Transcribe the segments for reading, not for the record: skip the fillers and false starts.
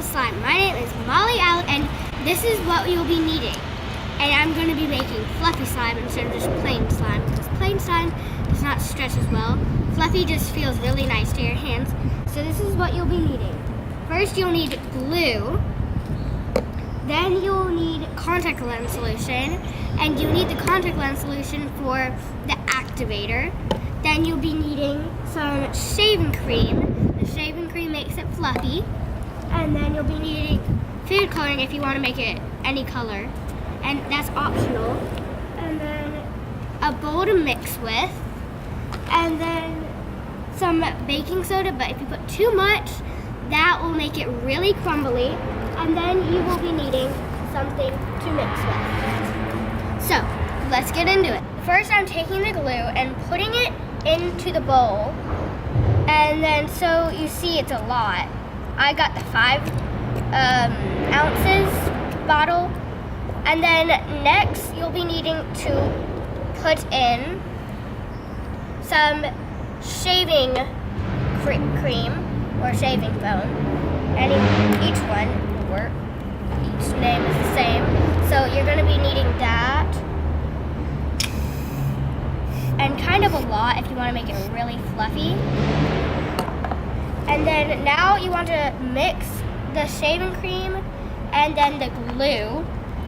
slime. My name is Molly Allen, and this is what you'll be needing. And I'm going to be making fluffy slime instead of just plain slime, because plain slime does not stretch as well. Fluffy just feels really nice to your hands. So this is what you'll be needing. First, you'll need glue. Then you'll need contact lens solution, and you need the contact lens solution for the activator. Then you'll be needing some shaving cream. The shaving cream makes it fluffy. And then you'll be needing food coloring if you want to make it any color, and that's optional. And then a bowl to mix with, and then some baking soda, but if you put too much, that will make it really crumbly. And then you will be needing something to mix with. So let's get into it. First, I'm taking the glue and putting it into the bowl, and then so you see it's a lot. I got the 5 ounces bottle. And then next you'll be needing to put in some shaving cream or shaving foam. Each one will work. Each name is the same. So you're going to be needing that. And kind of a lot if you want to make it really fluffy. And then now you want to mix the shaving cream and then the glue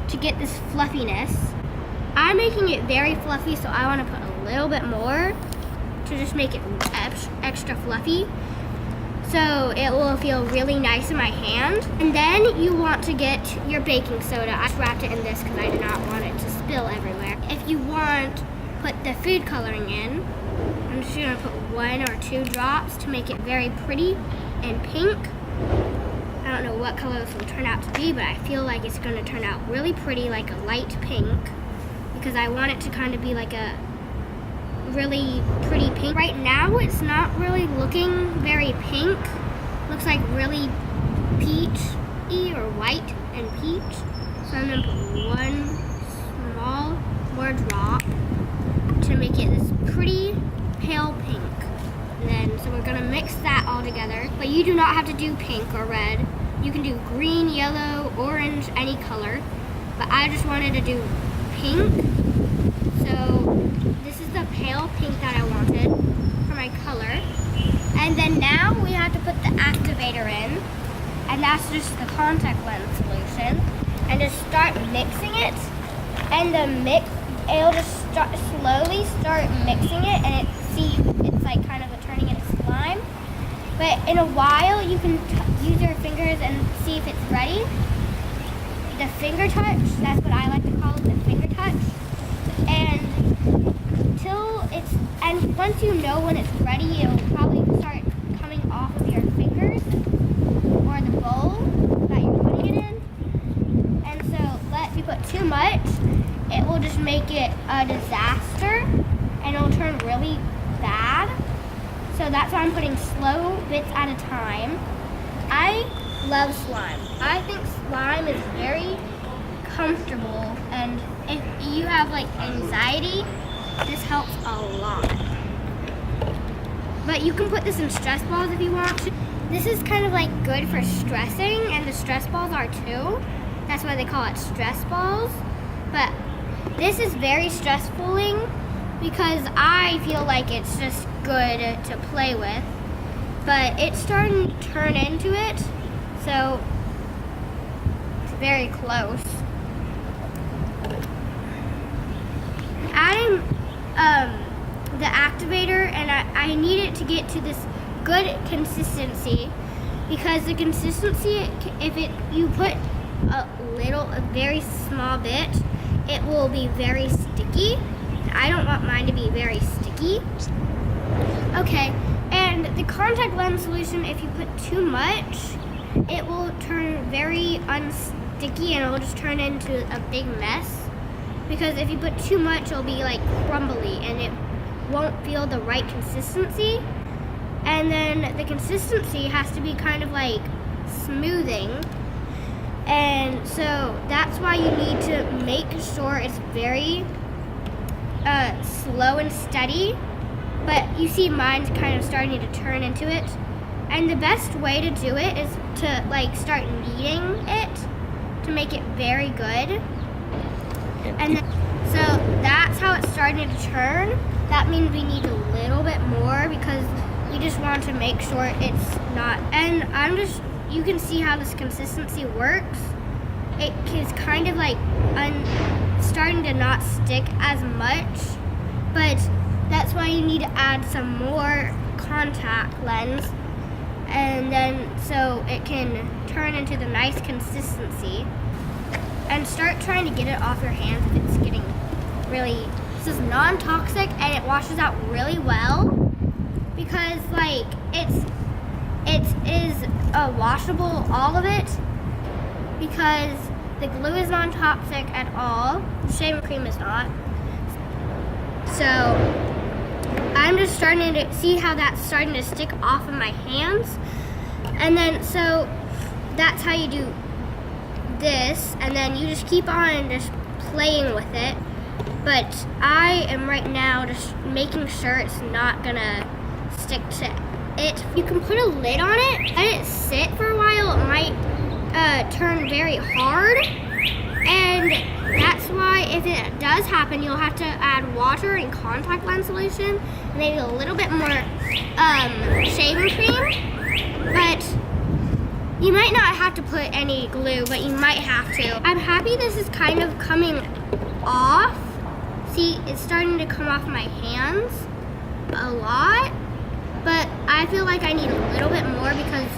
to get this fluffiness. I'm making it very fluffy, so I want to put a little bit more to just make it extra fluffy, so it will feel really nice in my hand. And then you want to get your baking soda. I wrapped it in this because I did not want it to spill everywhere. If you want, put the food coloring in. I'm just going to put 1 or 2 drops to make it very pretty and pink. I don't know what color this will turn out to be, but I feel like it's going to turn out really pretty, like a light pink, because I want it to kind of be like a really pretty pink. Right now, it's not really looking very pink. Looks like really peach-y or white and peach. So I'm going to put 1 small more drop to make it this pretty pale pink. And then, so we're gonna mix that all together. But you do not have to do pink or red. You can do green, yellow, orange, any color. But I just wanted to do pink. So this is the pale pink that I wanted for my color. And then now we have to put the activator in. And that's just the contact lens solution. And just start mixing it. And it'll just slowly start mixing it, and it's like kind of turning into slime. But in a while, you can use your fingers and see if it's ready. The finger touch, that's what I like to call it, the finger touch. And once you know when it's ready, it'll probably start coming off of your fingers or the bowl that you're putting it in. And so, if you put too much, it will just make it a disaster, and it'll turn really bad. So that's why I'm putting slow bits at a time. I love slime. I think slime is very comfortable, and if you have like anxiety, this helps a lot. But you can put this in stress balls if you want to. This is kind of like good for stressing, and the stress balls are too. That's why they call it stress balls. But this is very stressfuling because I feel like it's just good to play with. But it's starting to turn into it, so it's very close. Adding the activator, and I need it to get to this good consistency, because the consistency, you put a very small bit, it will be very sticky. I don't want mine to be very sticky. Okay, and the contact lens solution, if you put too much, it will turn very unsticky, and it will just turn into a big mess. Because if you put too much, it'll be like crumbly, and it won't feel the right consistency. And then the consistency has to be kind of like smoothing. And so that's why you need to make sure it's very slow and steady. But you see mine's kind of starting to turn into it. And the best way to do it is to like start kneading it to make it very good. And then, so that's how it's starting to turn. That means we need a little bit more because we just want to make sure it's not. And you can see how this consistency works. It is kind of like starting to not stick as much, but that's why you need to add some more contact lens, and then so it can turn into the nice consistency. And start trying to get it off your hands if it's getting really. This is non-toxic and it washes out really well because like it is washable, all of it, because the glue is non-toxic at all. The shaving cream is not. So I'm just starting to see how that's starting to stick off of my hands, and then so that's how you do this, and then you just keep on just playing with it. But I am right now just making sure it's not gonna stick to it. You can put a lid on it, let it sit for a while. It might turn very hard, and that's why if it does happen, you'll have to add water and contact lens solution, and maybe a little bit more shaving cream. But you might not have to put any glue, but you might have to. I'm happy this is kind of coming off. See, it's starting to come off my hands a lot, but I feel like I need a little bit more because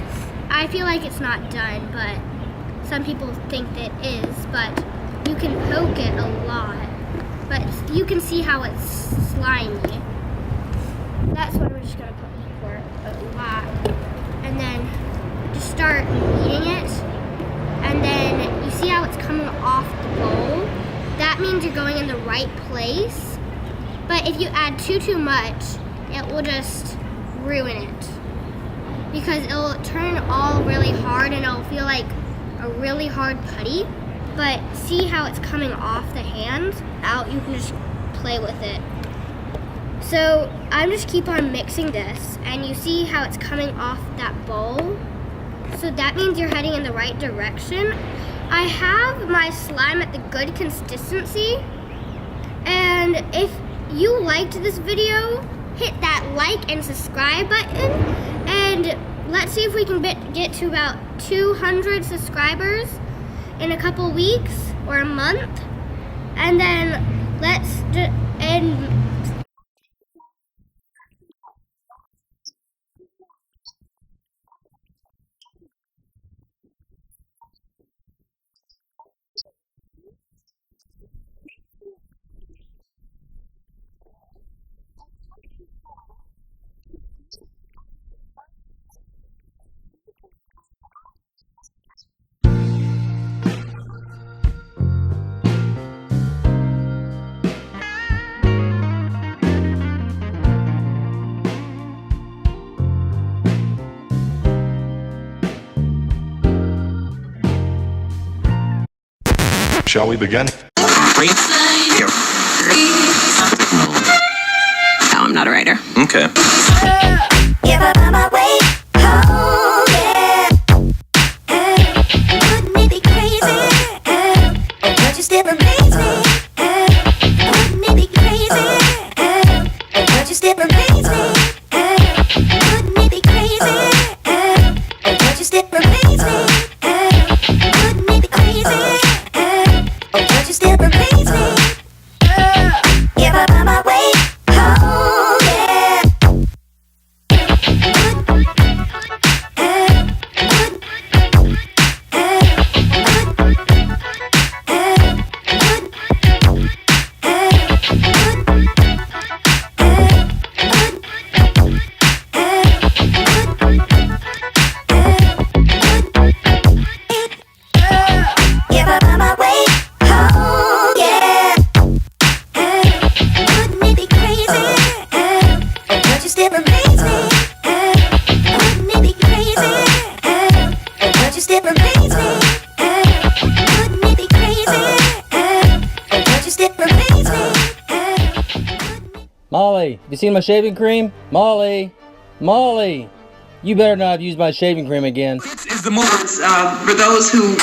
I feel like it's not done, but some people think that it is, but you can poke it a lot, but you can see how it's slimy. That's what we're just gonna put for a lot, and then just start kneading it, and then you see how it's coming off the bowl. That means you're going in the right place. But if you add too much, it will just ruin it, because it'll turn all really hard and it'll feel like a really hard putty. But see how it's coming off the hand out? You can just play with it. So I'm just keep on mixing this, and you see how it's coming off that bowl. So that means you're heading in the right direction. I have my slime at the good consistency, and if you liked this video, hit that like and subscribe button, and let's see if we can get to about 200 subscribers in a couple weeks or a month, and then Shall we begin? No, I'm not a writer. Okay. Give up on my way home, yeah. Wouldn't it be crazy? But you still amaze me. Wouldn't it be crazy? But you still amaze me. Wouldn't it be crazy? But you still amaze me. Wouldn't it be crazy? But you still amaze me. Give up on my way home, yeah. Give up on my way home, yeah. Wouldn't it be crazy? But you still amaze me. Wouldn't it be crazy? But you still amaze me. Wouldn't it be crazy? But you still amaze me. Molly, have you seen my shaving cream? Molly! Molly! You better not have used my shaving cream again. This is the moment for those who